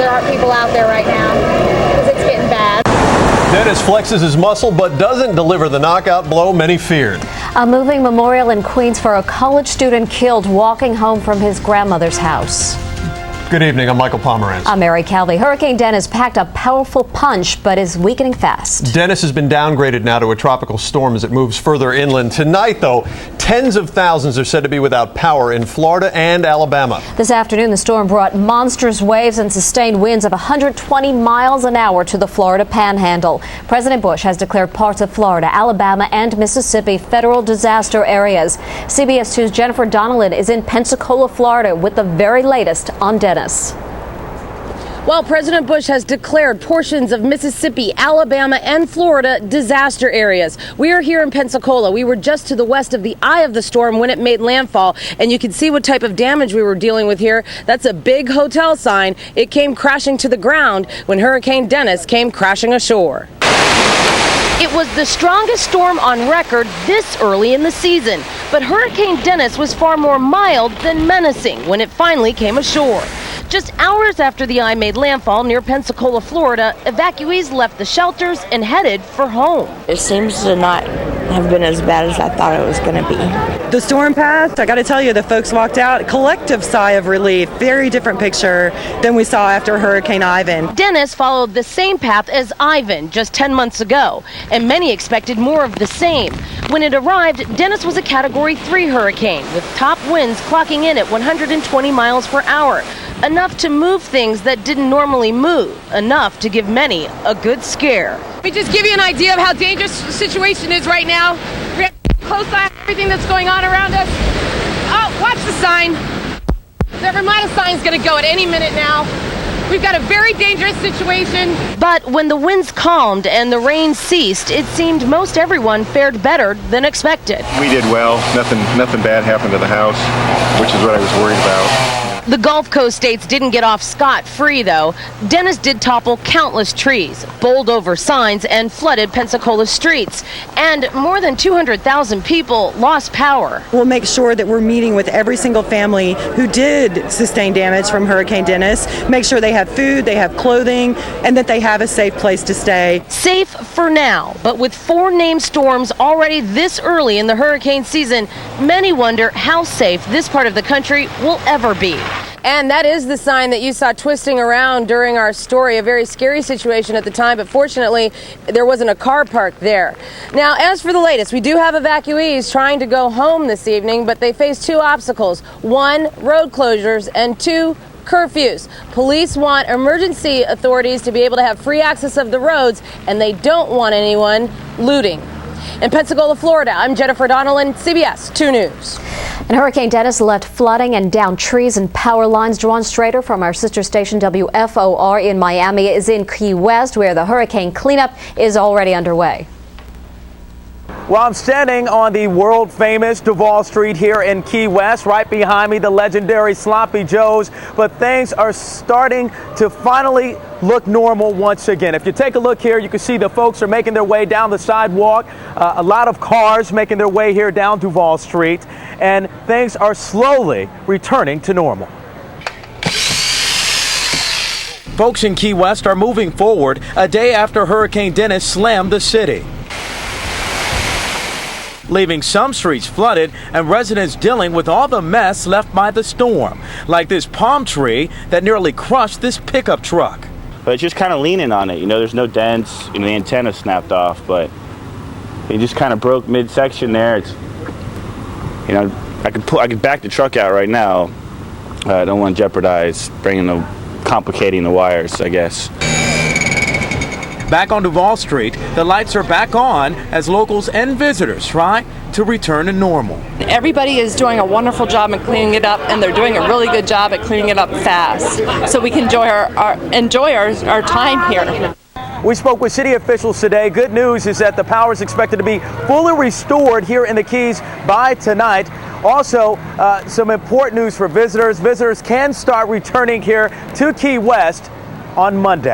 there are people out there right now because it's getting bad. Dennis flexes his muscle but doesn't deliver the knockout blow many feared. A moving memorial in Queens for a college student killed walking home from his grandmother's house. Good evening, I'm Michael Pomerantz. I'm Mary Calvey. Hurricane Dennis packed a powerful punch but is weakening fast. Dennis has been downgraded now to a tropical storm as it moves further inland. Tonight, though, tens of thousands are said to be without power in Florida and Alabama. This afternoon, the storm brought monstrous waves and sustained winds of 120 miles an hour to the Florida Panhandle. President Bush has declared parts of Florida, Alabama, and Mississippi federal disaster areas. CBS 2's Jennifer Donnellan is in Pensacola, Florida, with the very latest on Dennis. Well, President Bush has declared portions of Mississippi, Alabama, and Florida disaster areas. We are here in Pensacola. We were just to the west of the eye of the storm when it made landfall, and you can see what type of damage we were dealing with here. That's a big hotel sign. It came crashing to the ground when Hurricane Dennis came crashing ashore. It was the strongest storm on record this early in the season, but Hurricane Dennis was far more mild than menacing when it finally came ashore. Just hours after the eye made landfall near Pensacola, Florida, evacuees left the shelters and headed for home. It seems to not have been as bad as I thought it was going to be. The storm passed. I got to tell you, the folks walked out. Collective sigh of relief. Very different picture than we saw after Hurricane Ivan. Dennis followed the same path as Ivan just 10 months ago, and many expected more of the same. When it arrived, Dennis was a Category 3 hurricane with top winds clocking in at 120 miles per hour. Enough to move things that didn't normally move, enough to give many a good scare. Let me just give you an idea of how dangerous the situation is right now. We have a close eye on everything that's going on around us. Oh, watch the sign. The Vermont sign's going to go at any minute now. We've got a very dangerous situation. But when the winds calmed and the rain ceased, it seemed most everyone fared better than expected. We did well. Nothing bad happened to the house, which is what I was worried about. The Gulf Coast states didn't get off scot-free, though. Dennis did topple countless trees, bowled over signs, and flooded Pensacola streets. And more than 200,000 people lost power. We'll make sure that we're meeting with every single family who did sustain damage from Hurricane Dennis, make sure they have food, they have clothing, and that they have a safe place to stay. Safe for now, but with 4 named storms already this early in the hurricane season, many wonder how safe this part of the country will ever be. And that is the sign that you saw twisting around during our story. A very scary situation at the time, but fortunately, there wasn't a car parked there. Now, as for the latest, we do have evacuees trying to go home this evening, but they face 2 obstacles. 1, road closures, and 2, curfews. Police want emergency authorities to be able to have free access of the roads, and they don't want anyone looting. In Pensacola, Florida, I'm Jennifer Donnellan, CBS 2 News. And Hurricane Dennis left flooding and downed trees and power lines. Drawn Strader from our sister station WFOR in Miami is in Key West, where the hurricane cleanup is already underway. Well, I'm standing on the world-famous Duval Street here in Key West. Right behind me, the legendary Sloppy Joe's. But things are starting to finally look normal once again. If you take a look here, you can see the folks are making their way down the sidewalk. A lot of cars making their way here down Duval Street. And things are slowly returning to normal. Folks in Key West are moving forward a day after Hurricane Dennis slammed the city, leaving some streets flooded and residents dealing with all the mess left by the storm, like this palm tree that nearly crushed this pickup truck. But it's just kind of leaning on it, there's no dents, the antenna snapped off, but it just kind of broke midsection there. It's, I could back the truck out right now. I don't want to jeopardize complicating the wires, I guess. Back on Duval Street, the lights are back on as locals and visitors try to return to normal. Everybody is doing a wonderful job in cleaning it up, and they're doing a really good job at cleaning it up fast, so we can enjoy our time here. We spoke with city officials today. Good news is that the power is expected to be fully restored here in the Keys by tonight. Also, some important news for visitors. Visitors can start returning here to Key West on Monday.